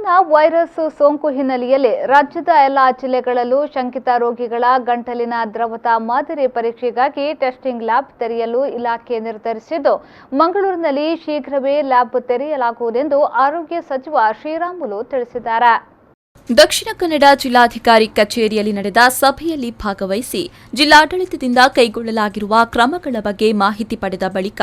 Corona virus ಸೋಂಕು ಹಿನ್ನೆಲೆಯಲ್ಲಿ ರಾಜ್ಯದ ಎಲ್ಲ ಜಿಲ್ಲೆಗಳಲ್ಲೂ ಶಂಕಿತ ರೋಗಿಗಳ ಗಂಟಲಿನ ದ್ರವದ ಮಾದರಿ ಪರೀಕ್ಷೆಗಾಗಿ ಟೆಸ್ಟಿಂಗ್ ಲ್ಯಾಬ್ ತೆರೆಯಲು ಇಲಾಖೆ ನಿರ್ಧರಿಸಿದ್ದು, ಮಂಗಳೂರಿನಲ್ಲಿ ಶೀಘ್ರವೇ ಲ್ಯಾಬ್ ತೆರೆಯಲಾಗುವುದೆಂದು ಆರೋಗ್ಯ ಸಚಿವ ಶ್ರೀರಾಮುಲು ತಿಳಿಸಿದ್ದಾರೆ. ದಕ್ಷಿಣ ಕನ್ನಡ ಜಿಲ್ಲಾಧಿಕಾರಿ ಕಚೇರಿಯಲ್ಲಿ ನಡೆದ ಸಭೆಯಲ್ಲಿ ಭಾಗವಹಿಸಿ ಜಿಲ್ಲಾಡಳಿತದಿಂದ ಕೈಗೊಳ್ಳಲಾಗಿರುವ ಕ್ರಮಗಳ ಬಗ್ಗೆ ಮಾಹಿತಿ ಪಡೆದ ಬಳಿಕ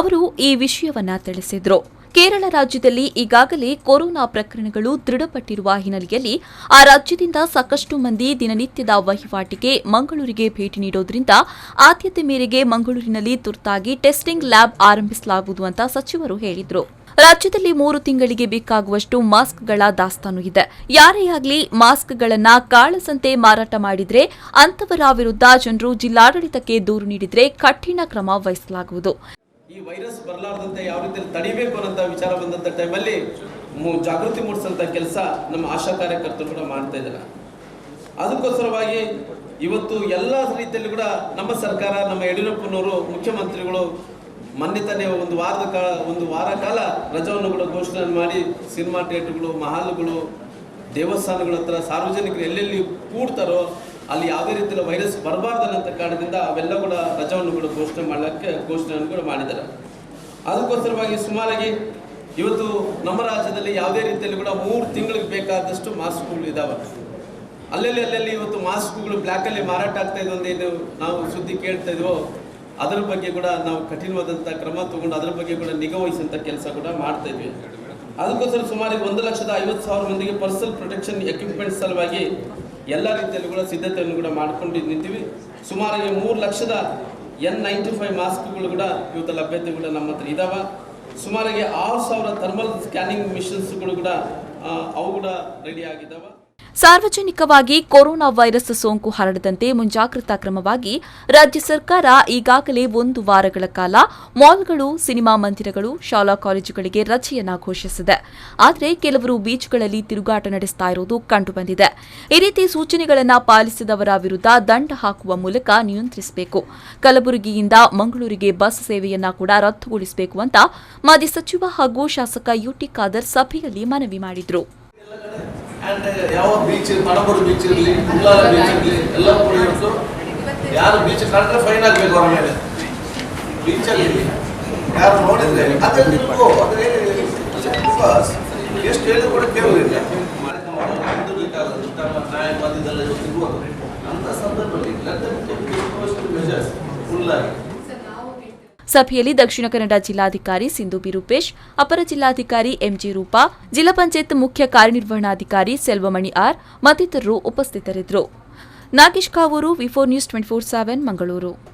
ಅವರು ಈ ವಿಷಯವನ್ನ ತಿಳಿಸಿದರು. ಕೇರಳ ರಾಜ್ಯದಲ್ಲಿ ಈಗಾಗಲೇ ಕೊರೋನಾ ಪ್ರಕರಣಗಳು ದೃಢಪಟ್ಟಿರುವ ಹಿನ್ನೆಲೆಯಲ್ಲಿ ಆ ರಾಜ್ಯದಿಂದ ಸಾಕಷ್ಟು ಮಂದಿ ದಿನನಿತ್ಯದ ವಹಿವಾಟಿಗೆ ಮಂಗಳೂರಿಗೆ ಭೇಟಿ ನೀಡುವುದರಿಂದ ಆದ್ಯತೆ ಮೇರೆಗೆ ಮಂಗಳೂರಿನಲ್ಲಿ ತುರ್ತಾಗಿ ಟೆಸ್ಟಿಂಗ್ ಲ್ಯಾಬ್ ಆರಂಭಿಸಲಾಗುವುದು ಅಂತ ಸಚಿವರು ಹೇಳಿದರು. ರಾಜ್ಯದಲ್ಲಿ 3 ತಿಂಗಳಿಗೆ ಬೇಕಾಗುವಷ್ಟು ಮಾಸ್ಕ್ಗಳ ದಾಸ್ತಾನು ಇದೆ. ಯಾರೇ ಆಗಲಿ ಮಾಸ್ಕ್ಗಳನ್ನು ಕಾಳಸಂತೆ ಮಾರಾಟ ಮಾಡಿದ್ರೆ ಅಂತವರ ವಿರುದ್ಧ ಜನರು ಜಿಲ್ಲಾಡಳಿತಕ್ಕೆ ದೂರು ನೀಡಿದ್ರೆ ಕಠಿಣ ಕ್ರಮ ವಹಿಸಲಾಗುವುದು. ಈ ವೈರಸ್ ಬರಲಾರದಂತೆ ಯಾವ ರೀತಿ ತಡಿಬೇಕು ಅನ್ನೋ ವಿಚಾರ ಬಂದಂತ ಟೈಮಲ್ಲಿ ಜಾಗೃತಿ ಮೂಡಿಸಂತ ಕೆಲಸ ನಮ್ಮ ಆಶಾ ಕಾರ್ಯಕರ್ತರು ಕೂಡ ಮಾಡ್ತಾ ಇದ್ದಾರೆ. ಅದಕ್ಕೋಸ್ಕರವಾಗಿ ಇವತ್ತು ಎಲ್ಲ ರೀತಿಯಲ್ಲಿ ಕೂಡ ನಮ್ಮ ಸರ್ಕಾರ, ನಮ್ಮ ಯಡಿಯೂರಪ್ಪನವರು ಮುಖ್ಯಮಂತ್ರಿಗಳು ಮೊನ್ನೆ ತಾನೇ ಒಂದು ವಾರ ಕಾಲ ರಜವನ್ನು ಕೂಡ ಘೋಷಣೆ ಮಾಡಿ ಸಿನಿಮಾ ಥಿಯೇಟರ್ಗಳು, ಮಹಾಲ್ಗಳು, ದೇವಸ್ಥಾನಗಳ ಹತ್ರ ಸಾರ್ವಜನಿಕರು ಎಲ್ಲೆಲ್ಲಿ ಕೂಡ್ತಾರೋ ಅಲ್ಲಿ ಯಾವುದೇ ರೀತಿಯ ವೈರಸ್ ಬರಬಾರ್ದನ್ನಂತ ಕಾರಣದಿಂದ ಅವೆಲ್ಲ ಕೂಡ ರಜವನ್ನು ಕೂಡ ಘೋಷಣೆಯನ್ನು ಕೂಡ ಮಾಡಿದ್ದಾರೆ. ಅದಕ್ಕೋಸ್ಕರವಾಗಿ ಸುಮಾರಾಗಿ ಇವತ್ತು ನಮ್ಮ ರಾಜ್ಯದಲ್ಲಿ ಯಾವುದೇ ರೀತಿಯಲ್ಲಿ ಕೂಡ 3 ತಿಂಗಳಿಗೆ ಬೇಕಾದಷ್ಟು ಮಾಸ್ಕ್ಗಳು ಇದಾವೆ. ಅಲ್ಲಲ್ಲಿ ಇವತ್ತು ಮಾಸ್ಕ್ಗಳು ಬ್ಲ್ಯಾಕಲ್ಲಿ ಮಾರಾಟ ಆಗ್ತಾ ಇದೆ ಅಂದೇನು ನಾವು ಸುದ್ದಿ ಕೇಳ್ತಾ ಇದೀವೋ ಅದರ ಬಗ್ಗೆ ಕೂಡ ನಾವು ಕಠಿಣವಾದಂಥ ಕ್ರಮ ತಗೊಂಡು ಅದರ ಬಗ್ಗೆ ಕೂಡ ನಿಗಾ ವಹಿಸುವಂಥ ಕೆಲಸ ಕೂಡ ಮಾಡ್ತಾ ಇದ್ವಿ. ಅದಕ್ಕೋಸ್ಕರ ಸುಮಾರು 1,50,000 ಮಂದಿಗೆ ಪರ್ಸನಲ್ ಪ್ರೊಟೆಕ್ಷನ್ ಎಕ್ವಿಪ್ಮೆಂಟ್ ಸಲುವಾಗಿ ಎಲ್ಲ ರೀತಿಯಲ್ಲೂ ಕೂಡ ಸಿದ್ಧತೆಯನ್ನು ಕೂಡ ಮಾಡ್ಕೊಂಡು ನಿಂತೀವಿ. ಸುಮಾರು 3 ಲಕ್ಷದ N95 ಮಾಸ್ಕ್ಗಳು ಕೂಡ ಇವತ್ತು ಲಭ್ಯತೆ ಕೂಡ ನಮ್ಮ ಹತ್ರ ಇದಾವೆ. ಸುಮಾರಿಗೆ 6,000 ಥರ್ಮಲ್ ಸ್ಕ್ಯಾನಿಂಗ್ ಮಿಷನ್ಸ್ಗಳು ಕೂಡ ಅವು ಕೂಡ ರೆಡಿ ಆಗಿದ್ದಾವೆ. ಸಾರ್ವಜನಿಕವಾಗಿ ಕೊರೋನಾ ವೈರಸ್ ಸೋಂಕು ಹರಡದಂತೆ ಮುಂಜಾಗ್ರತಾ ಕ್ರಮವಾಗಿ ರಾಜ್ಯ ಸರ್ಕಾರ ಈಗಾಗಲೇ 1 ವಾರಗಳ ಕಾಲ ಮಾಲ್ಗಳು, ಸಿನಿಮಾ ಮಂದಿರಗಳು, ಶಾಲಾ ಕಾಲೇಜುಗಳಿಗೆ ರಜೆಯನ್ನ ಘೋಷಿಸಿದೆ. ಆದರೆ ಕೆಲವರು ಬೀಚ್ಗಳಲ್ಲಿ ತಿರುಗಾಟ ನಡೆಸ್ತಾ ಇರುವುದು ಕಂಡುಬಂದಿದೆ. ಈ ರೀತಿ ಸೂಚನೆಗಳನ್ನು ಪಾಲಿಸಿದವರ ವಿರುದ್ಧ ದಂಡ ಹಾಕುವ ಮೂಲಕ ನಿಯಂತ್ರಿಸಬೇಕು. ಕಲಬುರಗಿಯಿಂದ ಮಂಗಳೂರಿಗೆ ಬಸ್ ಸೇವೆಯನ್ನ ಕೂಡ ರದ್ದುಗೊಳಿಸಬೇಕು ಅಂತ ಮಾಜಿ ಸಚಿವ ಹಾಗೂ ಶಾಸಕ ಯುಟಿ ಖಾದರ್ ಸಭೆಯಲ್ಲಿ ಮನವಿ ಮಾಡಿದರು. ಯಾವ ಬೀಚ್, ಮಣಬೂರು ಬೀಚ್ ಇರಲಿ, ಉಳ್ಳಾಲ ಬೀಚ್ ಇರಲಿ, ಎಲ್ಲ ಕೂಡ ಇವತ್ತು ಯಾರು ಬೀಚ್ ಕಂಡ್ರೆ ಫೈನ್ ಆಗಬೇಕು ಅವರ ಮೇಲೆ. ಬೀಚಲ್ಲಿ ಯಾರು ನೋಡಿದ್ರೆ ಅದರಲ್ಲಿ ಎಷ್ಟು ಹೇಳಿದ್ರು ಕೂಡ ಕೇಳುವುದಿಲ್ಲ. ನ್ಯಾಯ ಮಧ್ಯದಲ್ಲ ಸಿಗುವುದು ಅಂತ ಸಂದರ್ಭದಲ್ಲಿ ಮೆಜರ್ಸ್ ಫುಲ್ಲಾಗಿ. ಸಭೆಯಲ್ಲಿ ದಕ್ಷಿಣ ಕನ್ನಡ ಜಿಲ್ಲಾಧಿಕಾರಿ ಸಿಂಧು ಬಿ ರೂಪೇಶ್, ಅಪರ ಜಿಲ್ಲಾಧಿಕಾರಿ ಎಂಜಿ ರೂಪಾ, ಜಿಲ್ಲಾ ಪಂಚಾಯತ್ ಮುಖ್ಯ ಕಾರ್ಯನಿರ್ವಹಣಾಧಿಕಾರಿ ಸೆಲ್ವಮಣಿ ಆರ್ ಮತ್ತಿತರರು ಉಪಸ್ಥಿತರಿದ್ದರು. ನಾಗೇಶ್ ಕಾವೂರು, ವಿ4 ನ್ಯೂಸ್ 24/7 ಮಂಗಳೂರು.